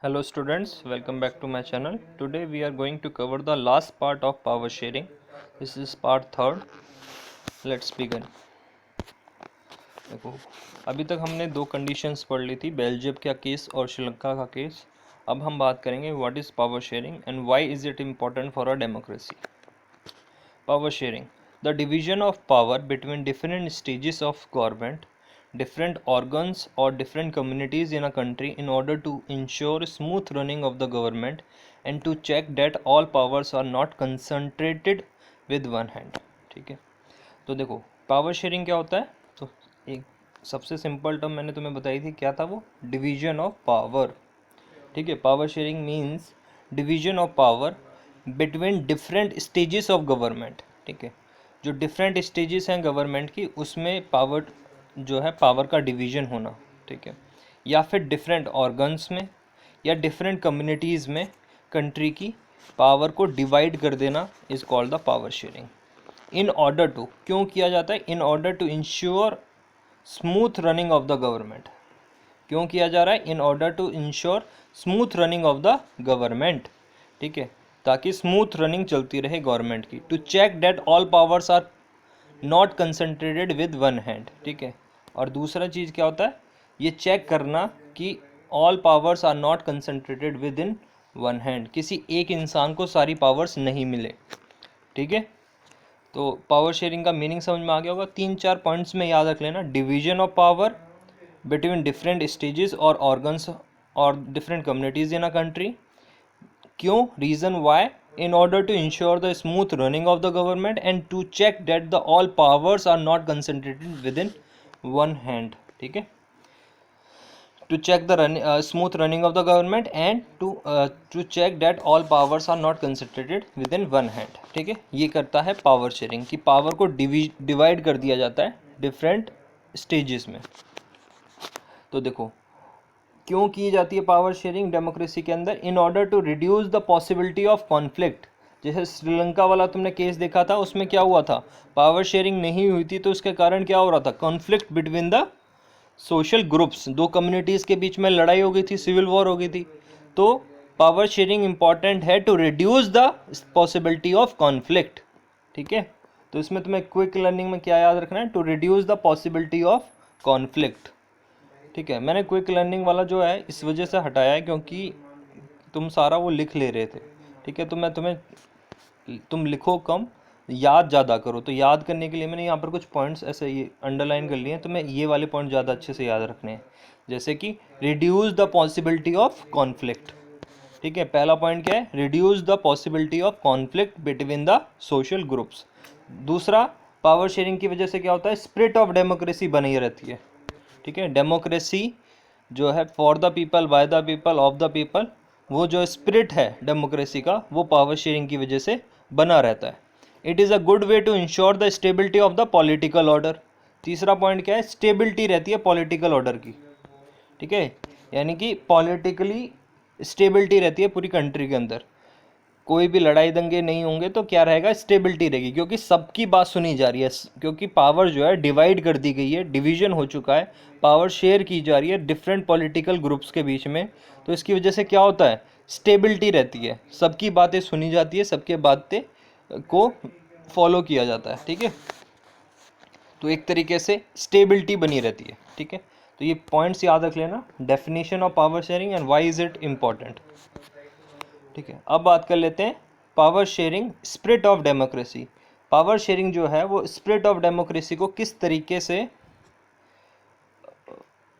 Hello students, welcome back to my channel. Today we are going to cover the last part of power sharing. This is part third. Let's begin. देखो, अभी तक हमने दो conditions पढ़ ली थी, Belgium का case और श्रीलंका का केस. अब हम बात करेंगे what is power sharing and why is it important for a democracy. Power sharing, the division of power between different stages of government, different organs or different communities in a country in order to ensure smooth running of the government and to check that all powers are not concentrated with one hand. ठीक है, तो देखो power sharing क्या होता है. तो एक सबसे सिंपल टर्म मैंने तुम्हें बताई थी, क्या था वो, डिवीजन ऑफ पावर. ठीक है, power sharing means division of power between different stages of government. ठीक है, जो डिफरेंट स्टेजेस हैं गवर्नमेंट की, उसमें पावर जो है पावर का डिवीजन होना. ठीक है, या फिर डिफरेंट ऑर्गन्स में या डिफरेंट कम्युनिटीज़ में कंट्री की पावर को डिवाइड कर देना is called the power sharing. In order to, क्यों किया जाता है, in order to ensure smooth running of the government. क्यों किया जा रहा है, in order to ensure smooth running of the government. ठीक है, ताकि स्मूथ रनिंग चलती रहे गवर्नमेंट की. To check that all powers are not concentrated with one hand. ठीक है, और दूसरा चीज़ क्या होता है, ये चेक करना कि all powers are not concentrated within one hand, किसी एक इंसान को सारी पावर्स नहीं मिले. ठीक है, तो पावर शेयरिंग का मीनिंग समझ में आ गया होगा. 3-4 पॉइंट्स में याद रख लेना. Division of power between different stages or organs or different communities in a country. क्यों, reason why, in order to ensure the smooth running of the government and to check that the all powers are not concentrated within one hand. ठीक है, to check the smooth running of the government and to check that all powers are not concentrated within one hand. ठीक है, ये करता है power sharing कि power को divide कर दिया जाता है डिफरेंट स्टेजेस में. तो देखो क्यों की जाती है पावर शेयरिंग डेमोक्रेसी के अंदर, in order to reduce the possibility of conflict. जैसे श्रीलंका वाला तुमने केस देखा था, उसमें क्या हुआ था, पावर शेयरिंग नहीं हुई थी, तो उसके कारण क्या हो रहा था, conflict between the social groups. दो कम्युनिटीज़ के बीच में लड़ाई हो गई थी, सिविल वॉर हो गई थी. तो पावर शेयरिंग इंपॉर्टेंट है to reduce the possibility of conflict. ठीक है, तो इसमें तुम्हें क्विक लर्निंग में क्या याद रखना है, to reduce the possibility of conflict. ठीक है, मैंने क्विक लर्निंग वाला जो है इस वजह से हटाया है क्योंकि तुम सारा वो लिख ले रहे थे. ठीक है, तो तुम लिखो कम, याद ज़्यादा करो. तो याद करने के लिए मैंने यहाँ पर कुछ पॉइंट्स ऐसे ये अंडरलाइन कर लिए हैं. तो मैं ये वाले पॉइंट ज़्यादा अच्छे से याद रखने हैं, जैसे कि reduce the possibility of conflict. ठीक है, पहला पॉइंट क्या है, reduce the possibility of conflict between the social groups. दूसरा, पावर शेयरिंग की वजह से क्या होता है, स्पिरिट ऑफ डेमोक्रेसी बनी रहती है. ठीक है, डेमोक्रेसी जो है for the people, by the people, of the people, वो जो स्पिरिट है डेमोक्रेसी का, वो पावर शेयरिंग की वजह से बना रहता है. It is a good way to ensure the stability of the political order. तीसरा पॉइंट क्या है, स्टेबिलिटी रहती है पॉलिटिकल ऑर्डर की. ठीक है, यानी कि पॉलिटिकली स्टेबिलिटी रहती है पूरी कंट्री के अंदर. कोई भी लड़ाई दंगे नहीं होंगे तो क्या रहेगा, स्टेबिलिटी रहेगी, क्योंकि सबकी बात सुनी जा रही है. क्योंकि पावर जो है डिवाइड कर दी गई है, डिवीजन हो चुका है, पावर शेयर की जा रही है डिफरेंट पॉलिटिकल ग्रुप्स के बीच में. तो इसकी वजह से क्या होता है, स्टेबिलिटी रहती है, सबकी बातें सुनी जाती है, सबके बातें को फॉलो किया जाता है. ठीक है, तो एक तरीके से स्टेबिलिटी बनी रहती है. ठीक है, तो ये पॉइंट्स याद रख लेना, definition of power sharing and why is it important. ठीक है, अब बात कर लेते हैं power sharing, spirit of democracy. Power sharing जो है वो स्पिरिट ऑफ डेमोक्रेसी को किस तरीके से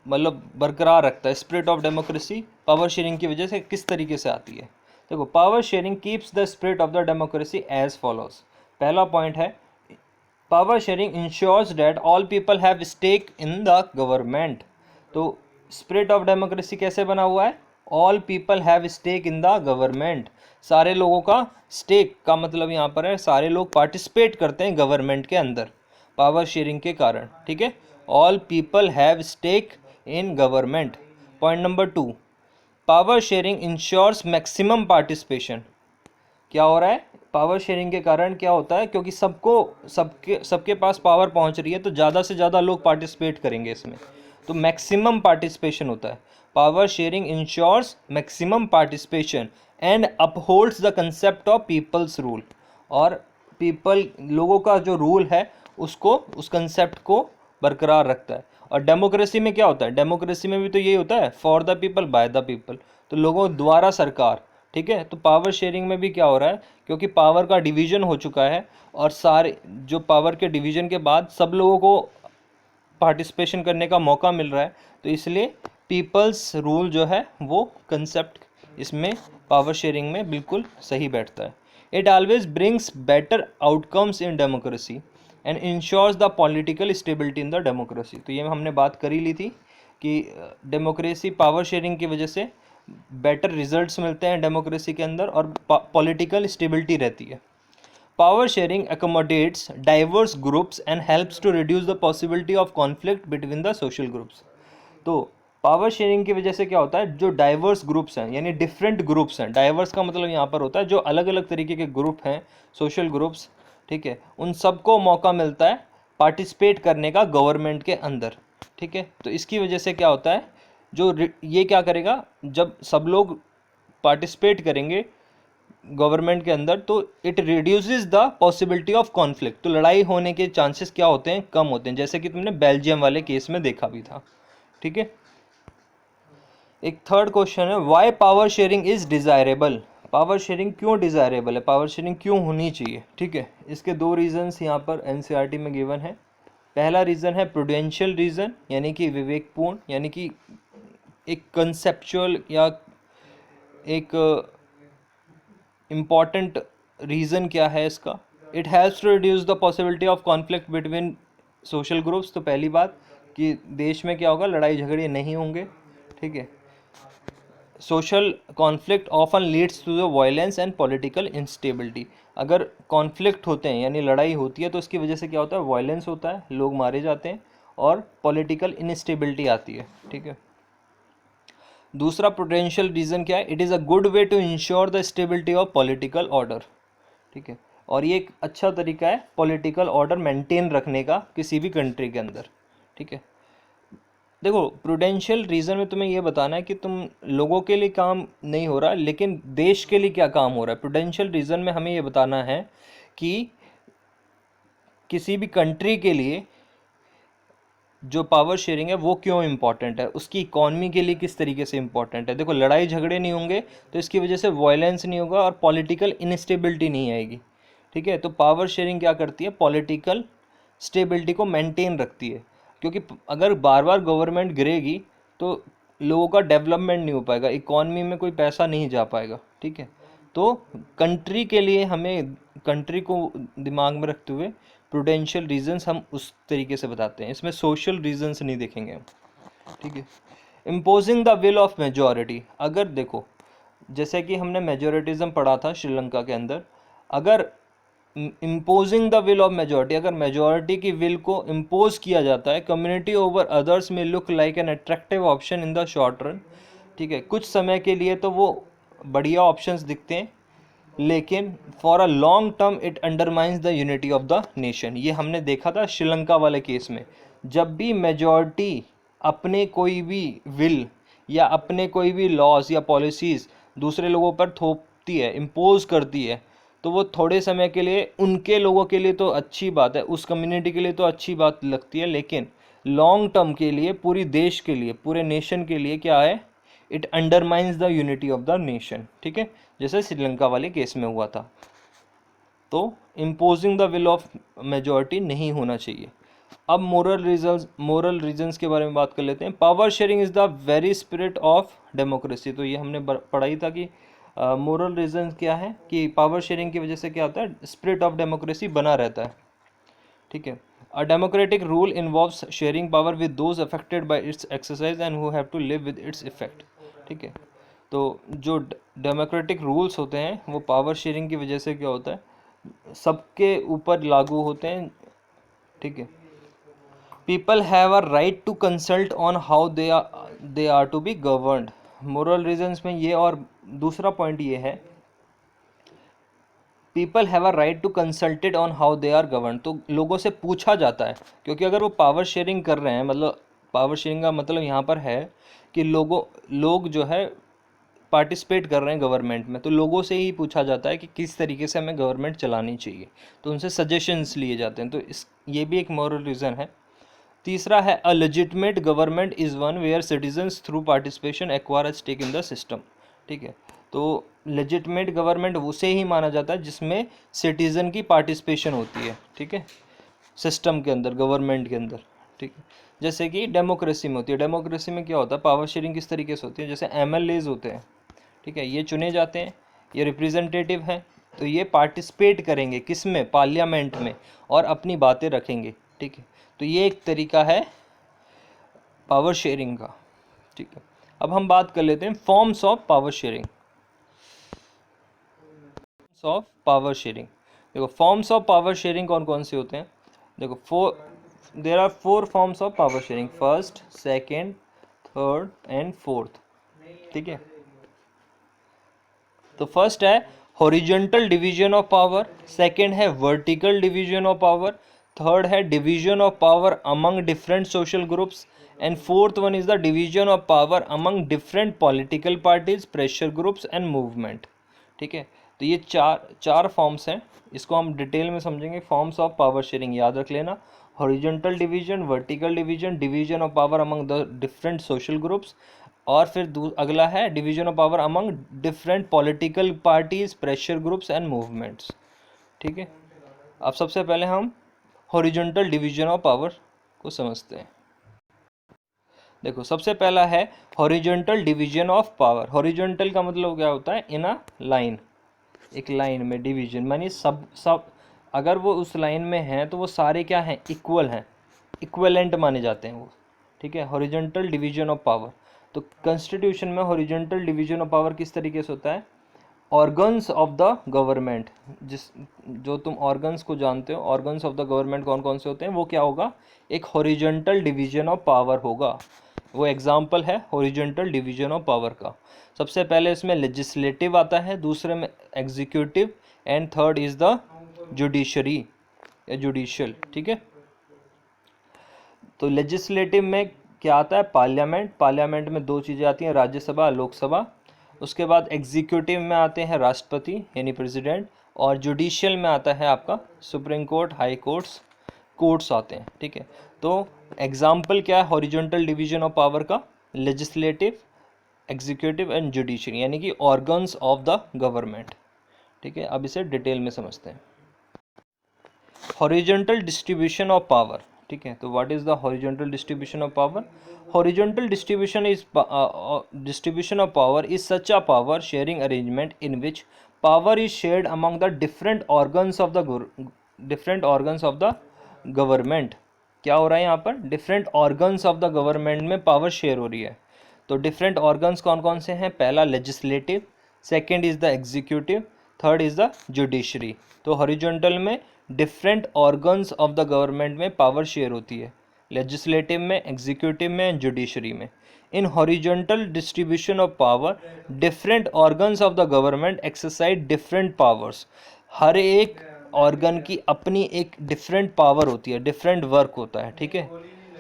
मतलब बरकरार रखता है. Spirit of democracy power sharing की वजह से किस तरीके से आती है. देखो, power sharing keeps the spirit of the democracy as follows. पहला पॉइंट है, power sharing ensures that all people have stake in the government. तो स्पिरिट ऑफ डेमोक्रेसी कैसे बना हुआ है, all people have stake in the government. सारे लोगों का स्टेक का मतलब यहाँ पर है सारे लोग पार्टिसिपेट करते हैं गवर्नमेंट के अंदर पावर शेयरिंग के कारण. ठीक है, all people have stake in government. Point number 2, power sharing ensures maximum participation. क्या हो रहा है, पावर शेयरिंग के कारण क्या होता है, क्योंकि सबके पास पावर पहुंच रही है तो ज़्यादा से ज़्यादा लोग पार्टिसिपेट करेंगे इसमें. तो मैक्सिमम पार्टिसिपेशन होता है। Power sharing ensures maximum participation and upholds the concept of people's rule, और पीपल लोगों का जो रूल है उसको, उस कंसेप्ट को बरकरार रखता है। और डेमोक्रेसी में क्या होता है, डेमोक्रेसी में भी तो यही होता है, for the people by the people, तो लोगों द्वारा सरकार। ठीक है, तो पावर शेयरिंग में भी क्या हो रहा है, क्योंकि पावर का डिवीजन हो चुका है और सारे जो पावर के डिवीजन के बाद सब लोगों को पार्टिसिपेशन करने का मौका मिल रहा है, तो इसलिए पीपल्स रूल जो है वो कंसेप्ट इसमें पावर शेयरिंग में बिल्कुल सही बैठता है। It always brings better outcomes in democracy and ensures the political stability in the democracy. तो ये हमने बात कर ही ली थी कि डेमोक्रेसी पावर शेयरिंग की वजह से बेटर रिजल्ट्स मिलते हैं डेमोक्रेसी के अंदर और पॉलिटिकल स्टेबिलिटी रहती है। Power sharing accommodates diverse groups and helps to reduce the possibility of conflict between the social groups. तो पावर शेयरिंग की वजह से क्या होता है, जो डाइवर्स ग्रुप्स हैं यानी डिफरेंट ग्रुप्स हैं, डाइवर्स का मतलब यहाँ पर होता है जो अलग अलग तरीके के ग्रुप हैं, सोशल ग्रुप्स, ठीक है, उन सबको मौका मिलता है पार्टिसिपेट करने का गवर्नमेंट के अंदर। ठीक है, तो इसकी वजह से क्या होता है, जो ये क्या करेगा, जब सब लोग पार्टिसिपेट करेंगे गवर्नमेंट के अंदर, तो it reduces the possibility of conflict, तो लड़ाई होने के चांसेस क्या होते हैं, कम होते हैं, जैसे कि तुमने बेल्जियम वाले केस में देखा भी था। ठीक है, एक थर्ड क्वेश्चन है, why power sharing is desirable. Power sharing क्यों डिजायरेबल है, पावर शेयरिंग क्यों होनी चाहिए। ठीक है, इसके दो रीजंस यहाँ पर एनसीईआरटी में गिवन है। पहला रीज़न है प्रूडेंशियल रीज़न, यानी कि विवेकपूर्ण, यानी कि एक कंसेप्चुअल या एक इम्पॉर्टेंट रीज़न क्या है इसका, it has to reduce the possibility of conflict between social groups. तो पहली बात कि देश में क्या होगा, लड़ाई झगड़े नहीं होंगे। ठीक है, social conflict often leads to the violence and political instability. अगर कॉन्फ्लिक्ट होते हैं यानी लड़ाई होती है तो इसकी वजह से क्या होता है, वायलेंस होता है, लोग मारे जाते हैं और पॉलिटिकल इंस्टेबिलिटी आती है। ठीक है, दूसरा पोटेंशियल रीज़न क्या है, it is a good way to ensure the stability of political order. ठीक है, और ये एक अच्छा तरीका है पॉलिटिकल ऑर्डर मेंटेन रखने का किसी भी कंट्री के अंदर। ठीक है, देखो प्रूडेंशियल रीज़न में तुम्हें ये बताना है कि तुम लोगों के लिए काम नहीं हो रहा, लेकिन देश के लिए क्या काम हो रहा है। प्रूडेंशियल रीज़न में हमें ये बताना है कि किसी भी कंट्री के लिए जो पावर शेयरिंग है वो क्यों इम्पॉर्टेंट है, उसकी इकॉनमी के लिए किस तरीके से इम्पॉर्टेंट है। देखो लड़ाई झगड़े नहीं होंगे तो इसकी वजह से वायलेंस नहीं होगा और पॉलिटिकल इनस्टेबिलिटी नहीं आएगी। ठीक है, तो पावर शेयरिंग क्या करती है, पॉलिटिकल स्टेबिलिटी को मेंटेन रखती है, क्योंकि अगर बार बार गवर्नमेंट गिरेगी तो लोगों का डेवलपमेंट नहीं हो पाएगा, इकॉनमी में कोई पैसा नहीं जा पाएगा। ठीक है, तो कंट्री के लिए हमें कंट्री को दिमाग में रखते हुए प्रूडेंशियल रीजंस हम उस तरीके से बताते हैं, इसमें सोशल रीजंस नहीं देखेंगे हम। ठीक है, imposing the will of majority. अगर देखो जैसे कि हमने मेजॉरिटिज्म पढ़ा था श्रीलंका के अंदर, अगर imposing the will of majority, अगर मेजॉरिटी की विल को इम्पोज किया जाता है, कम्युनिटी ओवर अदर्स में look like an attractive option in the short run. ठीक है, कुछ समय के लिए तो वो बढ़िया ऑप्शंस दिखते हैं, लेकिन for a long term it undermines the unity of the nation. ये हमने देखा था श्रीलंका वाले केस में, जब भी मेजॉरिटी अपने कोई भी विल या अपने कोई भी लॉज या पॉलिसीज़ दूसरे लोगों पर थोपती है, इम्पोज करती है, तो वो थोड़े समय के लिए उनके लोगों के लिए तो अच्छी बात है, उस कम्युनिटी के लिए तो अच्छी बात लगती है, लेकिन लॉन्ग टर्म के लिए, पूरी देश के लिए, पूरे नेशन के लिए क्या है, it undermines the unity of the nation. ठीक है, जैसे श्रीलंका वाले केस में हुआ था। तो imposing the will of majority नहीं होना चाहिए। अब मोरल रीजंस के बारे में बात कर लेते हैं। Power sharing is the very spirit of democracy. तो ये हमने पढ़ा ही था कि मोरल रीजन क्या है, कि पावर शेयरिंग की वजह से क्या होता है, स्पिरिट ऑफ डेमोक्रेसी बना रहता है। ठीक है, a democratic rule involves sharing power with those affected by its exercise and who have to live with its effect. ठीक है, तो जो डेमोक्रेटिक रूल्स होते हैं वो पावर शेयरिंग की वजह से क्या होता है, सबके ऊपर लागू होते हैं। ठीक है, people have a right to consult on how they are to be governed. Moral reasons में ये, और दूसरा पॉइंट ये है, people have a right to consulted on how they are govern. तो लोगों से पूछा जाता है, क्योंकि अगर वो पावर शेयरिंग कर रहे हैं, मतलब पावर शेयरिंग का मतलब यहाँ पर है कि लोग जो है पार्टिसिपेट कर रहे हैं गवर्नमेंट में, तो लोगों से ही पूछा जाता है कि किस तरीके से हमें गवर्नमेंट चलानी चाहिए, तो उनसे सजेशंस लिए जाते हैं। तो ये भी एक मॉरल रीज़न है। तीसरा है a legitimate government is one where citizens through participation acquire a stake in the system. ठीक है, तो लेजिटिमेट गवर्नमेंट उसे ही माना जाता है जिसमें सिटीज़न की पार्टिसिपेशन होती है। ठीक है, सिस्टम के अंदर, गवर्नमेंट के अंदर। ठीक है, जैसे कि डेमोक्रेसी में होती है। डेमोक्रेसी में क्या होता है, पावर शेयरिंग किस तरीके से होती है, जैसे एमएलएज होते हैं। ठीक है, ये चुने जाते हैं, ये रिप्रेजेंटेटिव हैं, तो ये पार्टिसिपेट करेंगे किस में, पार्लियामेंट में, और अपनी बातें रखेंगे। ठीक है, तो ये एक तरीका है पावर शेयरिंग का। ठीक है, अब हम बात कर लेते हैं forms of power sharing. Of power sharing, देखो फॉर्म्स ऑफ पावर शेयरिंग कौन कौन से होते हैं। देखो there are 4 forms of power sharing, first, second, third and fourth. ठीक है, तो फर्स्ट है horizontal division of power, second है vertical division of power, third है division of power among different social groups, and fourth one is the division of power among different political parties, pressure groups and movement. ठीक है, तो ये चार forms हैं, इसको हम डिटेल में समझेंगे। फॉर्म्स ऑफ पावर शेयरिंग याद रख लेना, horizontal division, vertical division, division of power among the different social groups, और फिर अगला है division of power among different political parties, pressure groups and movements. ठीक है, अब सबसे पहले हम हॉरिजॉन्टल डिवीजन ऑफ पावर को समझते हैं। देखो सबसे पहला है horizontal division of power. Horizontal का मतलब क्या होता है, इन अ लाइन, एक लाइन में डिवीजन, मानी सब अगर वो उस लाइन में हैं तो वो सारे क्या हैं, इक्वल हैं, इक्वलेंट माने जाते हैं वो। ठीक है, हॉरिजॉन्टल डिवीजन ऑफ पावर। तो कॉन्स्टिट्यूशन में हॉरिजॉन्टल डिवीजन ऑफ पावर किस तरीके से होता है, ऑर्गन्स ऑफ द गवर्नमेंट, जो तुम ऑर्गन्स को जानते हो, ऑर्गन्स ऑफ द गवर्नमेंट कौन कौन से होते हैं, वो क्या होगा, एक हॉरिजॉन्टल डिवीजन ऑफ पावर होगा। वो एग्जाम्पल है हॉरिजॉन्टल डिवीजन ऑफ पावर का। सबसे पहले इसमें लेजिस्लेटिव आता है, दूसरे में executive, and third is the judiciary या जुडिशियल। ठीक है, तो लेजिस्लेटिव में क्या आता है, पार्लियामेंट। पार्लियामेंट में 2 चीज़ें आती हैं, राज्यसभा, लोकसभा। उसके बाद एग्जीक्यूटिव में आते हैं राष्ट्रपति यानी प्रेसिडेंट, और जुडिशियल में आता है आपका supreme court, high courts, courts आते हैं। ठीक है, तो एग्जाम्पल क्या है हॉरिजॉन्टल डिवीजन ऑफ पावर का, लेजिस्लेटिव, एग्जीक्यूटिव एंड जुडिशरी, यानी कि ऑर्गन्स ऑफ द गवर्नमेंट। ठीक है, अब इसे डिटेल में समझते हैं। Horizontal distribution of power. ठीक है, तो what is the horizontal distribution of power. Horizontal distribution of power is such a power sharing arrangement in which power is shared among the different organs of the government. क्या हो रहा है यहाँ पर, different organs of the government में power share हो रही है। तो डिफरेंट ऑर्गन्स कौन कौन से हैं, पहला legislative, second is the executive, third is the judiciary. तो हॉरिजॉन्टल में different organs of the government में पावर शेयर होती है, लेजिस्लेटिव में, एग्जीक्यूटिव में एंड जुडिशरी में। In horizontal distribution of power different organs of the government exercise different powers. हर एक ऑर्गन की अपनी एक डिफरेंट पावर होती है, डिफरेंट वर्क होता है। ठीक है,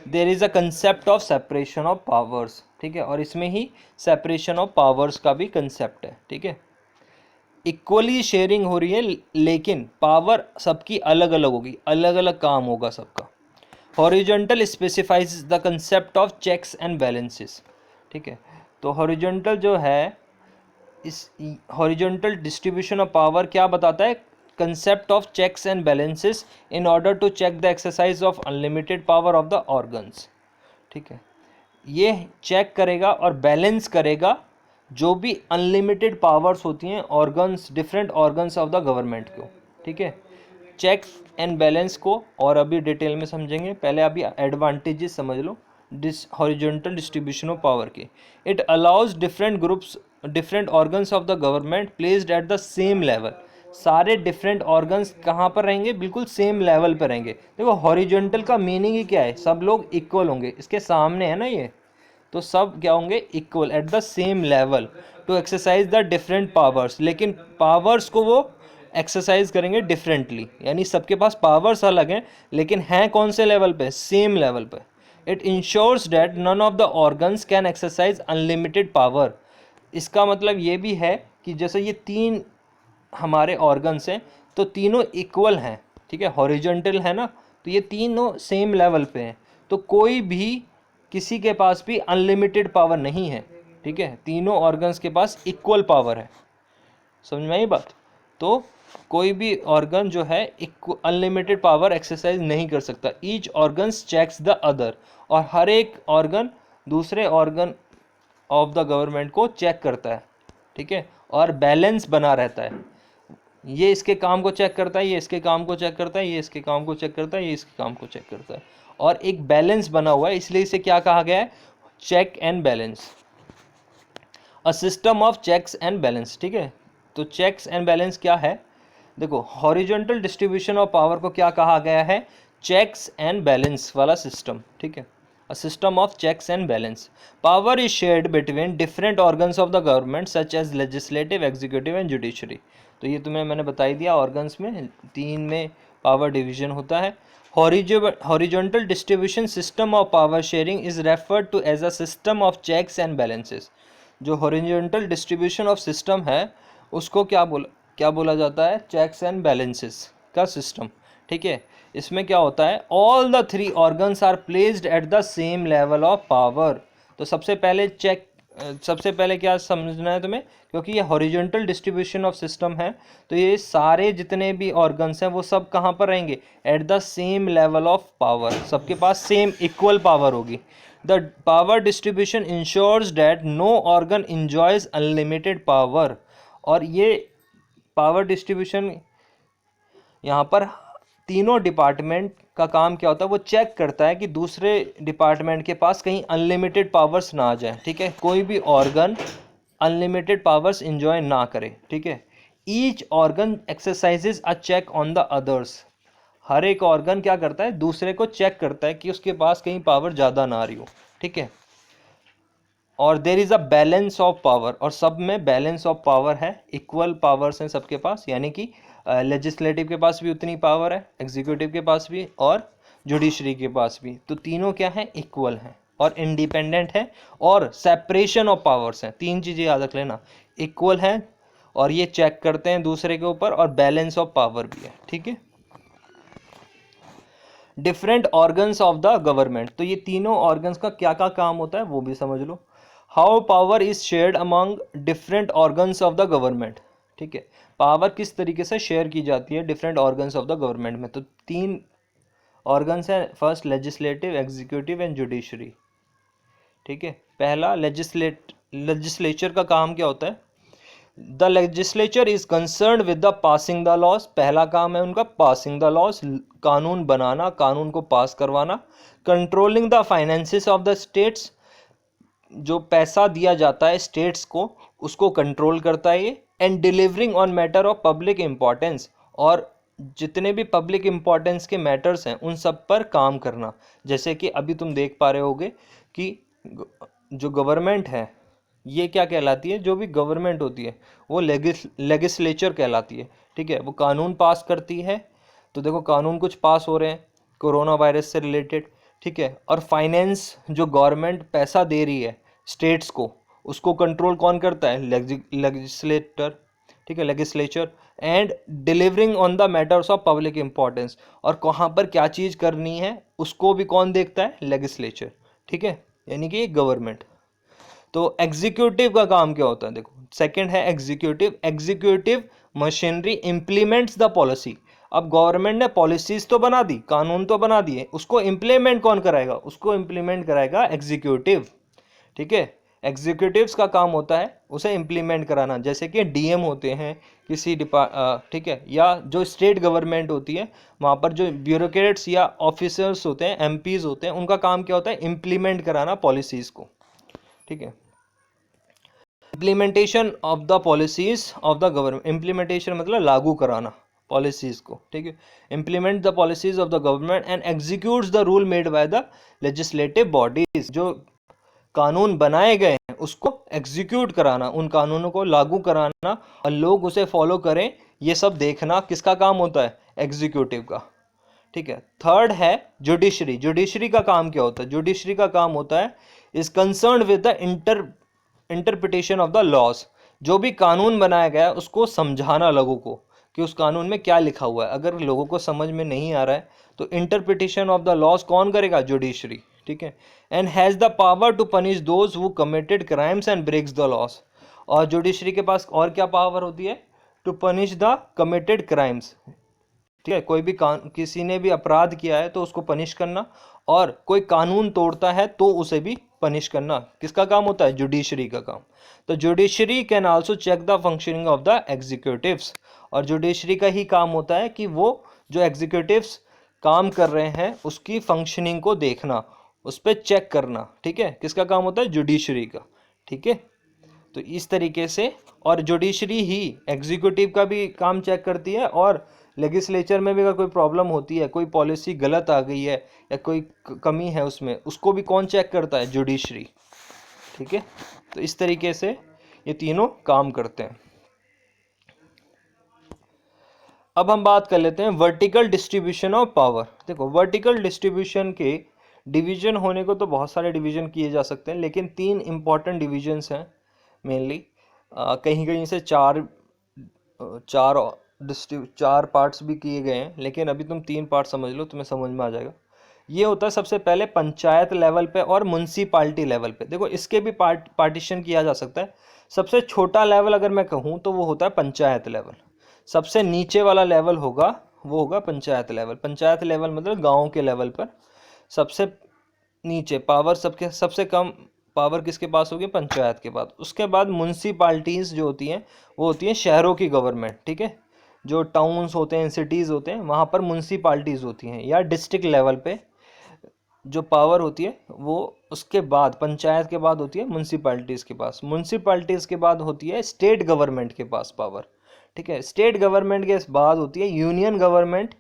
there is a concept of separation of powers. ठीक है, और इसमें ही सेपरेशन ऑफ पावर्स का भी कंसेप्ट है। ठीक है, इक्वली शेयरिंग हो रही है, लेकिन पावर सबकी अलग अलग होगी, अलग अलग काम होगा सबका। Horizontal specifies the concept of checks and balances. ठीक है, तो हॉरिजॉन्टल जो है, इस हॉरिजॉन्टल डिस्ट्रीब्यूशन ऑफ पावर क्या बताता है, concept of checks and balances in order to check the exercise of unlimited power of the organs. ठीक है, ये चेक करेगा और बैलेंस करेगा जो भी अनलिमिटेड पावर्स होती हैं organs, different organs of the government को। ठीक है, चेक एंड बैलेंस को और अभी डिटेल में समझेंगे, पहले अभी एडवांटेजेस समझ लो हॉरिजॉन्टल डिस्ट्रीब्यूशन ऑफ पावर के। It allows different groups, different organs of the government placed at the same level. सारे डिफरेंट ऑर्गन्स कहाँ पर रहेंगे, बिल्कुल सेम लेवल पर रहेंगे। देखो हॉरिजॉन्टल का मीनिंग ही क्या है, सब लोग इक्वल होंगे, इसके सामने है ना ये, तो सब क्या होंगे, equal at the same level to exercise the different powers. लेकिन पावर्स को वो एक्सरसाइज करेंगे डिफरेंटली, यानी सबके पास पावर्स अलग हैं लेकिन हैं कौन से लेवल पे, सेम लेवल पे। It ensures that none of the organs can exercise unlimited power. इसका मतलब ये भी है कि जैसे ये तीन हमारे ऑर्गन्स हैं तो तीनों इक्वल हैं, ठीक है, हॉरिजॉन्टल है ना, तो ये तीनों सेम लेवल पे हैं, तो कोई भी किसी के पास भी अनलिमिटेड पावर नहीं है, ठीक है, तीनों ऑर्गन्स के पास इक्वल पावर है। समझ में आई बात? तो कोई भी ऑर्गन जो है अनलिमिटेड पावर एक्सरसाइज नहीं कर सकता। Each organs checks the other, और हर एक ऑर्गन दूसरे ऑर्गन ऑफ द गवर्नमेंट को चेक करता है, ठीक है, और बैलेंस बना रहता है। ये इसके काम को चेक करता है, ये इसके काम को चेक करता है, ये इसके काम को चेक करता है, ये इसके काम को चेक करता है, और एक बैलेंस बना हुआ है, इसलिए इसे क्या कहा गया है? Check and balance, a system of checks and balance, ठीक है। तो चेक्स एंड बैलेंस क्या है? देखो, हॉरिजॉन्टल डिस्ट्रीब्यूशन ऑफ पावर को क्या कहा गया है? चेक्स एंड बैलेंस वाला सिस्टम, ठीक है, a system of checks and balance. Power is shared between different organs of the government such as legislative, executive and judiciary. तो ये तुम्हें मैंने बता ही दिया, ऑर्गन्स में तीन में पावर डिवीजन होता है। Horizontal distribution system of power sharing is referred to as a system of checks and balances. जो हॉरिजॉन्टल डिस्ट्रीब्यूशन ऑफ सिस्टम है उसको क्या बोला जाता है? चेक्स एंड बैलेंसेस का सिस्टम, ठीक है। इसमें क्या होता है? All the three organs are placed at the same level of power. तो सबसे पहले क्या समझना है तुम्हें? क्योंकि ये हॉरिजॉन्टल डिस्ट्रीब्यूशन ऑफ सिस्टम है, तो ये सारे जितने भी ऑर्गन्स हैं वो सब कहाँ पर रहेंगे? At the same level of power, सबके पास सेम इक्वल पावर होगी। The power distribution ensures that no organ enjoys unlimited power. और ये पावर डिस्ट्रीब्यूशन यहाँ पर तीनों डिपार्टमेंट का काम क्या होता है? वो चेक करता है कि दूसरे डिपार्टमेंट के पास कहीं अनलिमिटेड पावर्स ना आ जाए, ठीक है, कोई भी ऑर्गन अनलिमिटेड पावर्स इंजॉय ना करे, ठीक है। Each organ exercises a check on the others. हर एक ऑर्गन क्या करता है? दूसरे को चेक करता है कि उसके पास कहीं पावर ज़्यादा ना आ रही हो, ठीक है। और there is a balance of power, और सब में बैलेंस ऑफ पावर है, इक्वल पावर्स हैं सबके पास, यानी कि लेजिस्लेटिव के पास भी उतनी पावर है, एग्जीक्यूटिव के पास भी, और जुडिशरी के पास भी। तो तीनों क्या हैं? इक्वल हैं और इंडिपेंडेंट है, और सेपरेशन ऑफ पावर्स हैं। तीन चीज़ें याद रख लेना, इक्वल हैं और ये चेक करते हैं दूसरे के ऊपर, और बैलेंस ऑफ पावर भी है, ठीक है। Different organs of the government, तो ये तीनों ऑर्गन्स का क्या क्या काम होता है वो भी समझ लो। How power is shared among different organs of the government, ठीक है, पावर किस तरीके से शेयर की जाती है different organs of the government में। तो तीन ऑर्गन्स हैं, first legislative, executive and judiciary, ठीक है। पहला लेजिस्लेचर का काम क्या होता है? The legislature is concern with the passing the laws. पहला काम है उनका पासिंग द लॉज, कानून बनाना, कानून को पास करवाना। Controlling the finances of the states, जो पैसा दिया जाता है स्टेट्स को उसको कंट्रोल करता है ये। And delivering on matter of public importance, और जितने भी पब्लिक इम्पॉर्टेंस के मैटर्स हैं उन सब पर काम करना। जैसे कि अभी तुम देख पा रहे होगे कि जो गवर्नमेंट है ये क्या कहलाती है? जो भी गवर्नमेंट होती है वो लेगिस्लेचर कहलाती है, ठीक है, वो कानून पास करती है। तो देखो कानून कुछ पास हो रहे हैं कोरोना वायरस से रिलेटेड, ठीक है, और फाइनेंस जो गवर्नमेंट पैसा दे रही है स्टेट्स को उसको कंट्रोल कौन करता है? लेजिस्लेटर, ठीक है, legislature. And delivering on the matters of public importance, और कहाँ पर क्या चीज़ करनी है उसको भी कौन देखता है? लेगिस्लेचर, ठीक है, यानी कि गवर्नमेंट। तो एग्जीक्यूटिव का काम क्या होता है? देखो सेकंड है executive. Executive machinery implements the policy. अब गवर्नमेंट ने पॉलिसीज तो बना दी, कानून तो बना दिए, उसको इम्प्लीमेंट कौन कराएगा? उसको इम्प्लीमेंट कराएगा एग्जीक्यूटिव, ठीक है। एग्जीक्यूटिव्स का काम होता है उसे इम्प्लीमेंट कराना, जैसे कि डीएम होते हैं किसी ठीक है, या जो स्टेट गवर्नमेंट होती है वहाँ पर जो ब्यूरोक्रेट्स या ऑफिसर्स होते हैं, एमपीज होते हैं, उनका काम क्या होता है? इम्प्लीमेंट कराना पॉलिसीज़ को, ठीक है। Implementation of the policies of the government, implementation मतलब लागू कराना पॉलिसीज को, ठीक है। Implement the policies of the government and executes the rule made by the legislative bodies. जो कानून बनाए गए हैं उसको एग्जीक्यूट कराना, उन कानूनों को लागू कराना और लोग उसे फॉलो करें, ये सब देखना किसका काम होता है? एग्जीक्यूटिव का, ठीक है। थर्ड है जुडिशरी। जुडिशरी का काम क्या होता है? जुडिशरी का काम होता है is concern with the interpretation of the laws. जो भी कानून बनाया गया है उसको समझाना लोगों को कि उस कानून में क्या लिखा हुआ है। अगर लोगों को समझ में नहीं आ रहा है तो इंटरप्रिटेशन ऑफ द लॉज कौन करेगा? जुडिशरी। ठीक है। And has the power to punish those who committed crimes and breaks the laws. और जुडिशरी के पास और क्या पावर होती है? To punish the committed crimes. ठीक है, कोई भी किसी ने भी अपराध किया है तो उसको पनिश करना, और कोई कानून तोड़ता है तो उसे भी पनिश करना। किसका काम होता है? जुडिशरी का काम। तो judiciary can also check the functioning of the executives. और जुडिशरी का ही काम होता है कि वो जो एग्जीक्यूटिव्स काम कर रहे हैं उसकी फंक्शनिंग को देखना, उस पर चेक करना। ठीक है, किसका काम होता है? जुडिशरी का। ठीक है, तो इस तरीके से, और जुडिशरी ही एग्जीक्यूटिव का भी काम चेक करती है, और लेजिस्लेचर में भी अगर कोई प्रॉब्लम होती है, कोई पॉलिसी गलत आ गई है या कोई कमी है उसमें, उसको भी कौन चेक करता है? जुडिशरी। ठीक है, तो इस तरीके से ये तीनों काम करते हैं। अब हम बात कर लेते हैं वर्टिकल डिस्ट्रीब्यूशन ऑफ पावर। देखो, वर्टिकल डिस्ट्रीब्यूशन के डिवीजन होने को तो बहुत सारे डिवीजन किए जा सकते हैं, लेकिन तीन इंपॉर्टेंट डिविजन्स हैं मेनली। कहीं कहीं से चार पार्ट्स भी किए गए हैं, लेकिन अभी तुम तीन पार्ट समझ लो, तुम्हें समझ में आ जाएगा। ये होता है सबसे पहले पंचायत लेवल पे और म्युनिसिपालिटी लेवल पे। देखो, इसके भी पार्टीशन किया जा सकता है। सबसे छोटा लेवल अगर मैं कहूँ तो वो होता है पंचायत लेवल। सबसे नीचे वाला लेवल होगा वो होगा पंचायत लेवल। पंचायत लेवल मतलब गाँव के लेवल पर सबसे नीचे पावर, सबके सबसे कम पावर किसके पास होगी? पंचायत के बाद। उसके बाद म्युनिसिपालिटीज़ जो होती हैं वो होती हैं शहरों की गवर्नमेंट। ठीक है, जो टाउन्स होते हैं, सिटीज़ होते हैं, वहाँ पर म्युनिसिपालिटीज़ होती हैं। या डिस्ट्रिक्ट लेवल पे जो पावर होती है वो उसके बाद, पंचायत के बाद होती है म्युनिसिपालिटीज़ के पास। म्युनिसिपालिटीज़ के बाद होती है स्टेट गवर्नमेंट के पास पावर। ठीक है, स्टेट गवर्नमेंट के बाद होती है यूनियन गवर्नमेंट।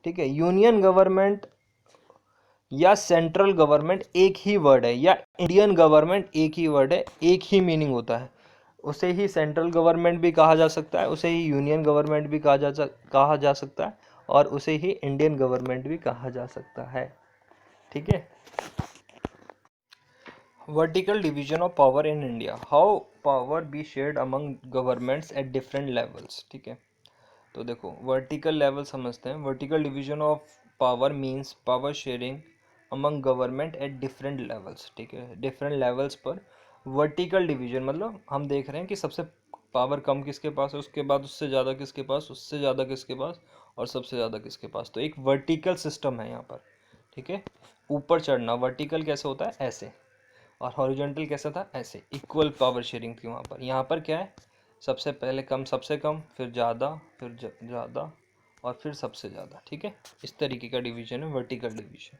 ठीक है, यूनियन गवर्नमेंट या सेंट्रल गवर्नमेंट एक ही वर्ड है, या इंडियन गवर्नमेंट एक ही वर्ड है, एक ही मीनिंग होता है। उसे ही सेंट्रल गवर्नमेंट भी कहा जा सकता है, उसे ही यूनियन गवर्नमेंट भी कहा जा सकता है, और उसे ही इंडियन गवर्नमेंट भी कहा जा सकता है। ठीक है। Vertical division of power in India, how power B shared among governments at different levels. ठीक है, तो देखो वर्टिकल लेवल समझते हैं। Vertical division of power means power sharing among government at different levels. ठीक है, डिफरेंट लेवल्स पर vertical division मतलब हम देख रहे हैं कि सबसे पावर कम किसके पास है, उसके बाद उससे ज़्यादा किसके पास, उससे ज़्यादा किसके पास, और सबसे ज़्यादा किसके पास। तो एक वर्टिकल सिस्टम है यहाँ पर। ठीक है, ऊपर चढ़ना। वर्टिकल कैसे होता है? ऐसे। और हॉरिजॉन्टल कैसा था? ऐसे। इक्वल पावर शेयरिंग थी वहाँ पर। यहाँ पर क्या है? सबसे पहले कम, सबसे कम, फिर ज़्यादा, फिर ज़्यादा, और फिर सबसे ज़्यादा। ठीक है, इस तरीके का डिवीजन है vertical division.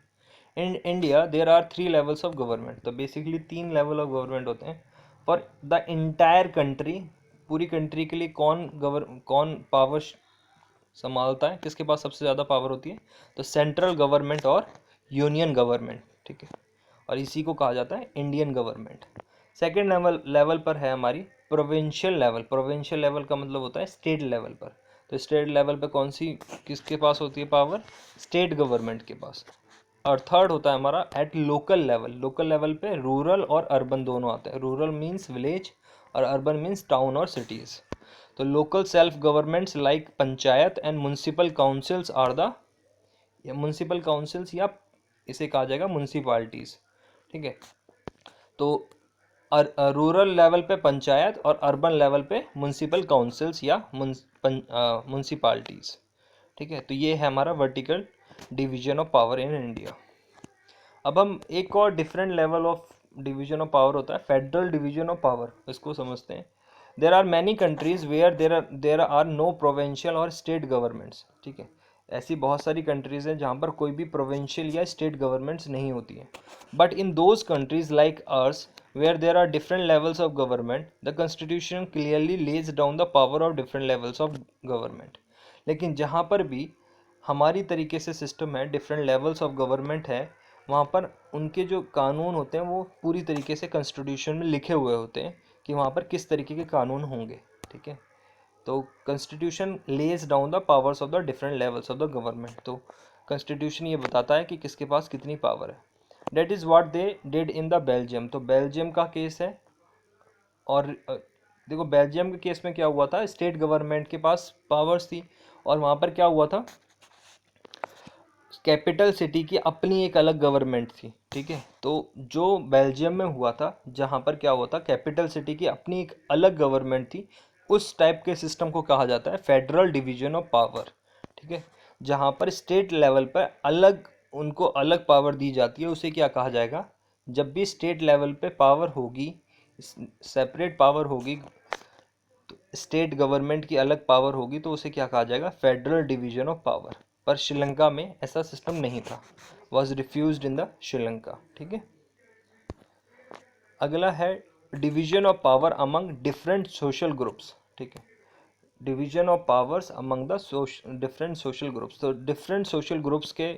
In India there are 3 levels of government. तो बेसिकली 3 लेवल ऑफ गवर्नमेंट होते हैं फॉर द इंटायर कंट्री। पूरी कंट्री के लिए कौन पावर संभालता है, किसके पास सबसे ज़्यादा पावर होती है? तो सेंट्रल गवर्नमेंट और यूनियन गवर्नमेंट। ठीक है, और इसी को कहा जाता है इंडियन गवर्नमेंट। सेकेंड लेवल पर है हमारी प्रोविंशियल लेवल। प्रोविंशियल लेवल का मतलब होता है स्टेट लेवल पर। तो स्टेट लेवल पर कौन सी, किसके पास होती है पावर? स्टेट गवर्नमेंट के पास। और थर्ड होता है हमारा at local level. Local level पे रूरल और अर्बन दोनों आते हैं। रूरल मीन्स विलेज और अर्बन मीन्स टाउन और सिटीज़। तो local self governments like panchayat and municipal councils are the, municipal councils या इसे कहा जाएगा म्युनिसिपालिटीज़। ठीक है, तो रूरल लेवल पे पंचायत और अर्बन लेवल पे म्युनिसिपल काउंसिल्स या म्युनिसिपालिटीज़। ठीक है, तो ये है हमारा vertical division of power in India. अब हम एक और different level of division of power होता है फेडरल डिवीजन ऑफ पावर, इसको समझते हैं। There are many countries where there are no provincial और स्टेट गवर्नमेंट्स। ठीक है, ऐसी बहुत सारी कंट्रीज़ हैं जहाँ पर कोई भी प्रोविंशियल या स्टेट गवर्नमेंट्स नहीं होती हैं। But in those countries like ours where there are different levels of government, the constitution clearly lays down the power of different levels of government. लेकिन जहाँ पर भी हमारी तरीके से सिस्टम है, डिफरेंट लेवल्स ऑफ गवर्नमेंट है, वहाँ पर उनके जो कानून होते हैं वो पूरी तरीके से कॉन्स्टिट्यूशन में लिखे हुए होते हैं कि वहाँ पर किस तरीके के कानून होंगे। ठीक है, तो constitution Lay's down the powers of the different levels of the government. तो कॉन्स्टिट्यूशन ये बताता है कि किसके पास कितनी पावर है। That is what they did in the Belgium, तो बेल्जियम का केस है। और देखो बेल्जियम के केस में क्या हुआ था, स्टेट गवर्नमेंट के पास पावर्स थी, और वहाँ पर क्या हुआ था, कैपिटल सिटी की अपनी एक अलग गवर्नमेंट थी। ठीक है, तो जो बेल्जियम में हुआ था, जहाँ पर क्या हुआ था, कैपिटल सिटी की अपनी एक अलग गवर्नमेंट थी, उस टाइप के सिस्टम को कहा जाता है फेडरल डिवीजन ऑफ पावर। ठीक है, जहाँ पर स्टेट लेवल पर अलग, उनको अलग पावर दी जाती है, उसे क्या कहा जाएगा, जब भी स्टेट लेवल पे पावर होगी, सेपरेट पावर होगी, स्टेट गवर्नमेंट की अलग पावर होगी, तो उसे क्या कहा जाएगा, फेडरल डिवीजन ऑफ पावर। पर श्रीलंका में ऐसा सिस्टम नहीं था, was refused in the Sri Lanka. ठीक है, अगला है division of power among different social groups. ठीक है, division of powers among the different social groups, तो डिफरेंट सोशल ग्रुप्स के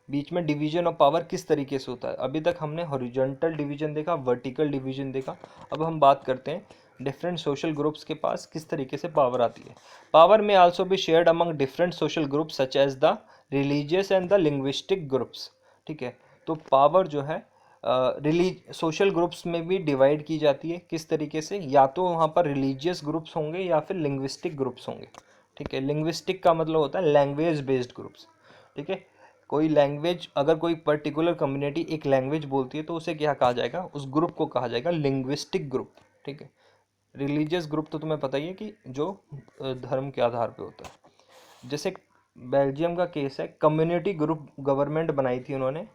बीच में डिवीजन ऑफ पावर किस तरीके से होता है। अभी तक हमने हॉरिजॉन्टल डिवीजन देखा, वर्टिकल डिवीजन देखा, अब हम बात करते हैं डिफरेंट सोशल ग्रुप्स के पास किस तरीके से पावर आती है। Power may also be shared among different social groups such as the religious and the linguistic groups. ठीक है, तो पावर जो है सोशल ग्रुप्स में भी डिवाइड की जाती है, किस तरीके से, या तो वहाँ पर रिलीजियस ग्रुप्स होंगे या फिर लिंग्विस्टिक ग्रुप्स होंगे। ठीक है, लिंग्विस्टिक का मतलब होता है लैंग्वेज बेस्ड ग्रुप्स। ठीक है, कोई लैंग्वेज, अगर कोई पर्टिकुलर कम्युनिटी एक लैंग्वेज बोलती है तो उसे क्या कहा जाएगा, उस ग्रुप को कहा जाएगा लिंग्विस्टिक ग्रुप। ठीक है, रिलीजियस ग्रुप तो तुम्हें पता ही है कि जो धर्म के आधार पे होता है। जैसे बेल्जियम का केस है, कम्युनिटी ग्रुप गवर्नमेंट बनाई थी उन्होंने।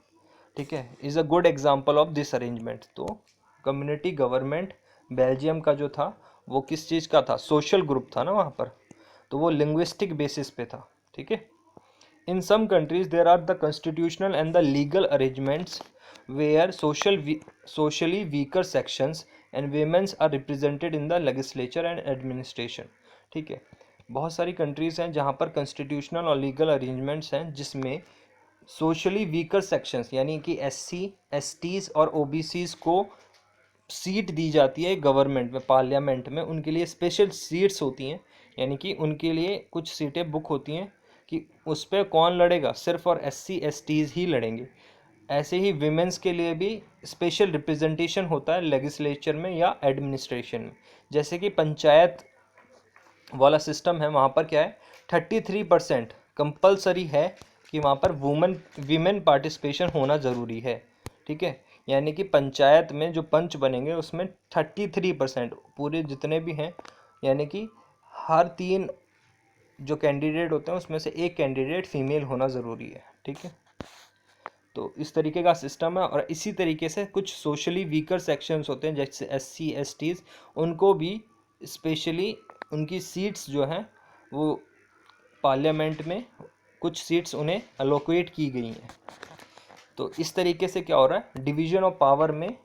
ठीक है, is a good example of this arrangement. तो कम्युनिटी गवर्नमेंट बेल्जियम का जो था वो किस चीज़ का था, सोशल ग्रुप था ना वहाँ पर, तो वो लिंग्विस्टिक बेसिस पे था। ठीक है, in some countries there are the constitutional and the legal arrangements where socially weaker sections and women's are represented in the legislature and administration। ठीक है, बहुत सारी कंट्रीज़ हैं जहाँ पर कॉन्स्टिट्यूशनल और लीगल अरेंजमेंट्स हैं जिसमें सोशली वीकर सेक्शंस यानी कि SC STs और OBCs को सीट दी जाती है गवर्नमेंट में, पार्लियामेंट में, उनके लिए स्पेशल सीट्स होती हैं, यानी कि उनके लिए कुछ सीटें बुक होती हैं कि उस पर कौन लड़ेगा, सिर्फ और SC STs ही लड़ेंगे। ऐसे ही विमेंस के लिए भी स्पेशल रिप्रेजेंटेशन होता है लेजिस्लेचर में या एडमिनिस्ट्रेशन में। जैसे कि पंचायत वाला सिस्टम है, वहाँ पर क्या है, 33% कंपलसरी है कि वहाँ पर वीमेन पार्टिसिपेशन होना ज़रूरी है। ठीक है, यानी कि पंचायत में जो पंच बनेंगे उसमें 33% पूरे जितने भी हैं, यानी कि हर 3 जो कैंडिडेट होते हैं उसमें से एक कैंडिडेट फीमेल होना ज़रूरी है। ठीक है, तो इस तरीके का सिस्टम है। और इसी तरीके से कुछ सोशली वीकर सेक्शंस होते हैं जैसे SC STs, उनको भी स्पेशली उनकी सीट्स जो हैं वो पार्लियामेंट में कुछ सीट्स उन्हें अलोकेट की गई हैं। तो इस तरीके से क्या हो रहा है, डिवीजन ऑफ पावर में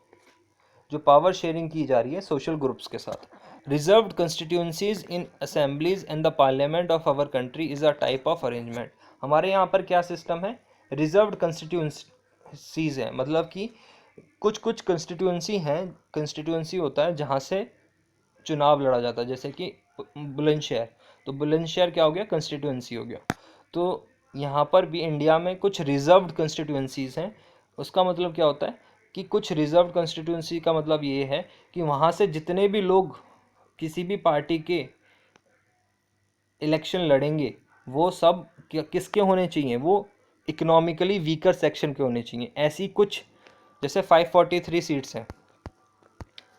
जो पावर शेयरिंग की जा रही है सोशल ग्रुप्स के साथ। Reserved constituencies in assemblies and the parliament of our country is a type of arrangement. हमारे यहाँ पर क्या सिस्टम है, रिजर्व्ड कंस्टिट्यूंसीज है, मतलब कि कुछ कुछ कंस्टिट्यूंसी होता है जहाँ से चुनाव लड़ा जाता है, जैसे कि बुलंदशहर, तो बुलंदशहर क्या हो गया, कंस्टिट्यूंसी हो गया। तो यहाँ पर भी इंडिया में कुछ रिजर्व्ड कंस्टिट्यूंसीज हैं। उसका मतलब क्या होता है कि कुछ रिजर्व्ड कंस्टिट्यूंसी का मतलब ये है कि वहाँ से जितने भी लोग किसी भी पार्टी के इलेक्शन लड़ेंगे वो सब किसके होने चाहिए, वो इकोनॉमिकली वीकर सेक्शन के होने चाहिए। ऐसी कुछ जैसे 543 सीट्स हैं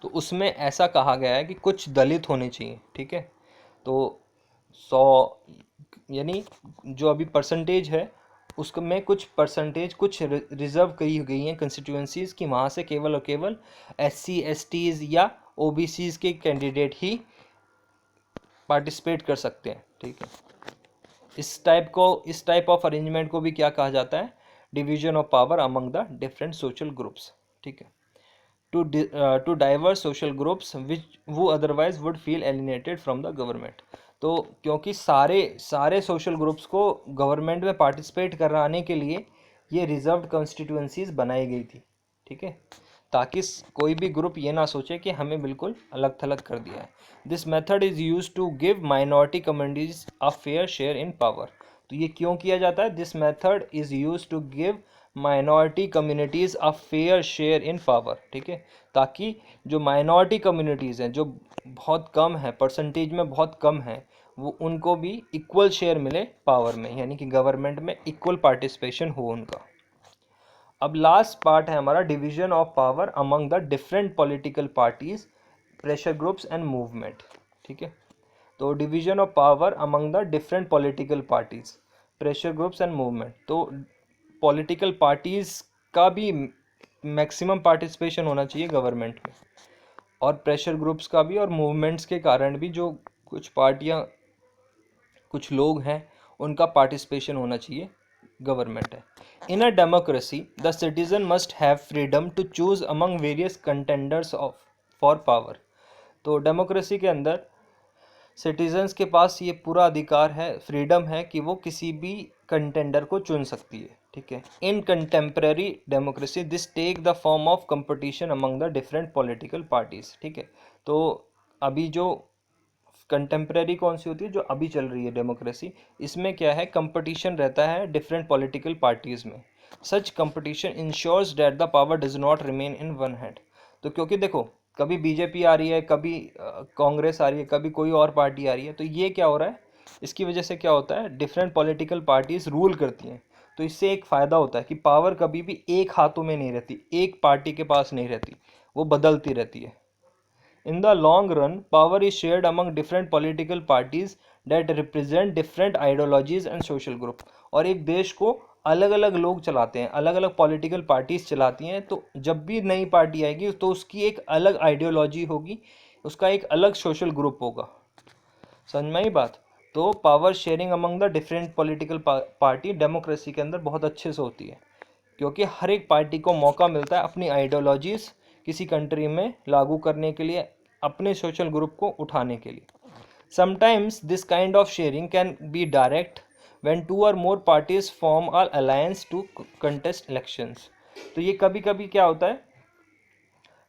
तो उसमें ऐसा कहा गया है कि कुछ दलित होने चाहिए। ठीक है, तो 100 यानी जो अभी परसेंटेज है उसमें कुछ परसेंटेज कुछ रिजर्व की गई हैं कंस्टिट्यूएंसीज की, वहाँ से केवल और केवल SC STs या OBCs के कैंडिडेट ही पार्टिसिपेट कर सकते हैं। ठीक है, इस टाइप ऑफ अरेंजमेंट को भी क्या कहा जाता है, division of power among the different social groups. ठीक है, to diverse social groups which वो otherwise would feel alienated from the government. तो क्योंकि सारे सोशल ग्रुप्स को गवर्नमेंट में पार्टिसिपेट कराने के लिए ये रिजर्व्ड कॉन्स्टिट्यूएंसीज बनाई गई थी। ठीक है, ताकि कोई भी ग्रुप ये ना सोचे कि हमें बिल्कुल अलग थलग कर दिया है। This method is use to give minority communities a fair share in power. तो तो ये क्यों किया जाता है? This method is use to give minority communities a fair share in power, ठीक है, ताकि जो माइनॉरिटी कम्युनिटीज़ हैं, जो बहुत कम है, परसेंटेज में बहुत कम है, वो उनको भी इक्वल शेयर मिले पावर में, यानी कि गवर्नमेंट में इक्वल पार्टिसिपेशन हो उनका। अब लास्ट पार्ट है हमारा division of power among the different political parties, pressure groups and movement, ठीक है। तो division of power among the different political parties, pressure groups and movement, तो पॉलिटिकल पार्टीज का भी मैक्सिमम पार्टिसिपेशन होना चाहिए गवर्नमेंट में, और प्रेशर ग्रुप्स का भी, और मूवमेंट्स के कारण भी जो कुछ पार्टियां, कुछ लोग हैं, उनका पार्टिसिपेशन होना चाहिए गवर्नमेंट है। In a democracy the citizen must have freedom to choose among various contenders of for power. तो डेमोक्रेसी के अंदर सिटीजन्स के पास ये पूरा अधिकार है, फ्रीडम है कि वो किसी भी कंटेंडर को चुन सकती है, ठीक है। In contemporary democracy this take the form of competition among the different political parties, ठीक है। तो अभी जो कंटेम्प्रेरी कौन सी होती है, जो अभी चल रही है डेमोक्रेसी, इसमें क्या है, कंपटीशन रहता है डिफरेंट पॉलिटिकल पार्टीज़ में। Such competition ensures that the power does not remain in one hand. तो क्योंकि देखो, कभी बीजेपी आ रही है, कभी कांग्रेस आ रही है, कभी कोई और पार्टी आ रही है, तो ये क्या हो रहा है, इसकी वजह से क्या होता है, डिफरेंट पॉलिटिकल पार्टीज रूल करती हैं। तो इससे एक फ़ायदा होता है कि पावर कभी भी एक हाथों में नहीं रहती, एक पार्टी के पास नहीं रहती, वो बदलती रहती है। In the long run, power is shared among different political parties that represent different ideologies and social group. और एक देश को अलग अलग लोग चलाते हैं, अलग अलग पॉलिटिकल पार्टीज चलाती हैं, तो जब भी नई पार्टी आएगी तो उसकी एक अलग आइडियोलॉजी होगी, उसका एक अलग सोशल ग्रुप होगा। समझ में आई बात? तो power sharing among the different political party democracy के अंदर बहुत अच्छे से होती है, क्योंकि हर एक पार्टी को मौका मिलता है अपनी आइडियोलॉजीज़ किसी कंट्री में लागू करने के लिए, अपने सोशल ग्रुप को उठाने के लिए। Sometimes this kind of sharing can be direct when two or more parties form are alliance to contest elections. तो ये कभी कभी क्या होता है,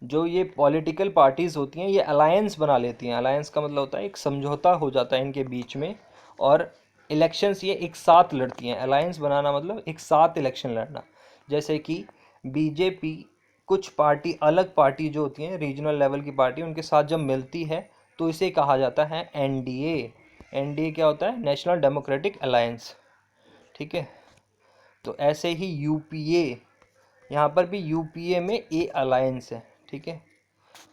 जो ये पॉलिटिकल पार्टीज़ होती हैं, ये अलायंस बना लेती हैं। अलायंस का मतलब होता है एक समझौता हो जाता है इनके बीच में, और इलेक्शंस ये एक साथ लड़ती हैं। अलायंस बनाना मतलब एक साथ इलेक्शन लड़ना। जैसे कि बीजेपी, कुछ पार्टी, अलग पार्टी जो होती हैं रीजनल लेवल की पार्टी, उनके साथ जब मिलती है तो इसे कहा जाता है एनडीए। एनडीए क्या होता है, नेशनल डेमोक्रेटिक अलायंस, ठीक है। तो ऐसे ही यूपीए, यहाँ पर भी यूपीए में ए अलायंस है, ठीक है।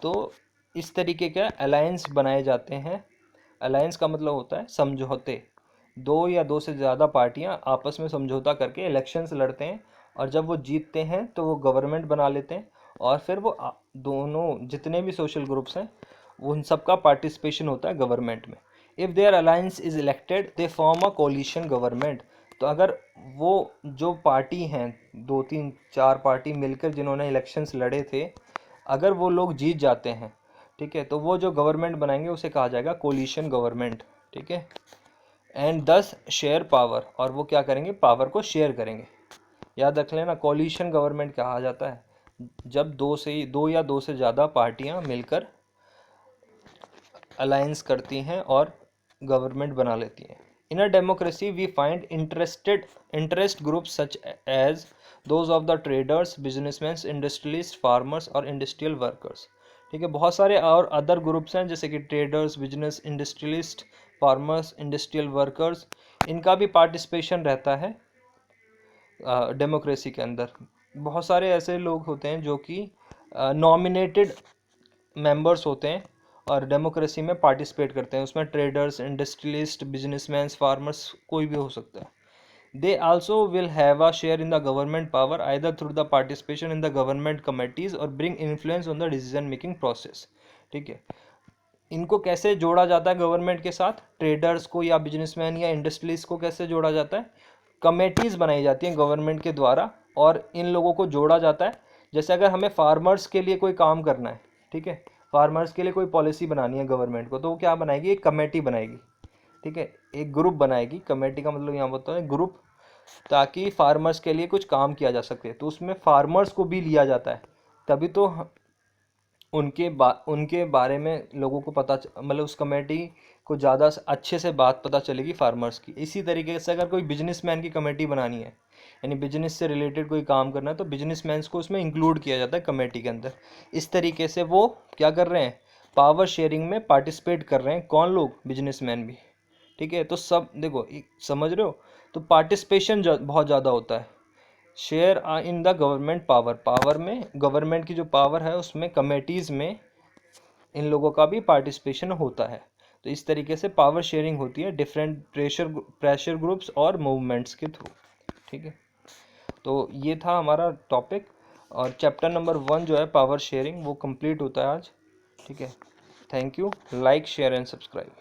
तो इस तरीके के अलायंस बनाए जाते हैं। अलायंस का मतलब होता है समझौते, दो या दो से ज़्यादा पार्टियां आपस में समझौता करके इलेक्शंस लड़ते हैं, और जब वो जीतते हैं तो वो गवर्नमेंट बना लेते हैं, और फिर वो दोनों जितने भी सोशल ग्रुप्स हैं उन सब का पार्टिसिपेशन होता है गवर्नमेंट में। If their alliance is elected they form a coalition government. तो अगर वो जो पार्टी हैं, दो तीन चार पार्टी मिलकर जिन्होंने इलेक्शंस लड़े थे, अगर वो लोग जीत जाते हैं, ठीक है, तो वो जो गवर्नमेंट बनाएंगे उसे कहा जाएगा कोलिशन गवर्नमेंट, ठीक है। एंड दस शेयर पावर, और वो क्या करेंगे, पावर को शेयर करेंगे। याद रख लेना, कोलिशन गवर्नमेंट कहा जाता है जब दो या दो से ज़्यादा पार्टियां मिलकर अलायंस करती हैं और गवर्नमेंट बना लेती हैं। In a democracy we find interest groups such as those of the traders, businessman, industrialist, farmers और इंडस्ट्रियल वर्कर्स, ठीक है। बहुत सारे और अदर ग्रुप्स हैं, जैसे कि traders, business, industrialist, farmers, industrial workers, इनका भी पार्टिसिपेशन रहता है डेमोक्रेसी के अंदर। बहुत सारे ऐसे लोग होते हैं जो कि नॉमिनेटेड मेंबर्स होते हैं और डेमोक्रेसी में पार्टिसिपेट करते हैं। उसमें ट्रेडर्स, इंडस्ट्रियलिस्ट, बिजनेसमैन, फार्मर्स, कोई भी हो सकता है। They also will have a share in the government power either through the participation in the government committees or bring influence on the decision making process, ठीक है। इनको कैसे जोड़ा जाता है गवर्नमेंट के साथ, ट्रेडर्स को या बिजनेसमैन या इंडस्ट्रीज को कैसे जोड़ा जाता है, कमेटीज़ बनाई जाती हैं गवर्नमेंट के द्वारा और इन लोगों को जोड़ा जाता है। जैसे अगर हमें फार्मर्स के लिए कोई काम करना है, ठीक है, फार्मर्स के लिए कोई पॉलिसी बनानी है गवर्नमेंट को, तो वो क्या बनाएगी, एक कमेटी बनाएगी, ठीक है, एक ग्रुप बनाएगी। कमेटी का मतलब यहाँ होता है ग्रुप, ताकि फार्मर्स के लिए कुछ काम किया जा सके। तो उसमें फार्मर्स को भी लिया जाता है, तभी तो उनके बारे में लोगों को पता, मतलब उस कमेटी को ज़्यादा अच्छे से बात पता चलेगी फार्मर्स की। इसी तरीके से अगर कोई बिजनेसमैन की कमेटी बनानी है, यानी बिजनेस से रिलेटेड कोई काम करना है, तो बिजनेसमैन को उसमें इंक्लूड किया जाता है कमेटी के अंदर। इस तरीके से वो क्या कर रहे हैं, पावर शेयरिंग में पार्टिसिपेट कर रहे हैं। कौन लोग, बिजनेसमैन भी। ठीक है, तो सब देखो समझ रहे हो, तो पार्टिसिपेशन बहुत ज़्यादा होता है। Share in the government power, power में गवर्नमेंट की जो पावर है उसमें कमेटीज़ में इन लोगों का भी पार्टिसिपेशन होता है। तो इस तरीके से पावर शेयरिंग होती है डिफरेंट प्रेशर ग्रुप्स और मूवमेंट्स के थ्रू। ठीक है, तो ये था हमारा टॉपिक, और चैप्टर नंबर 1 जो है पावर शेयरिंग वो कंप्लीट होता है आज। ठीक है, thank you, like share and subscribe.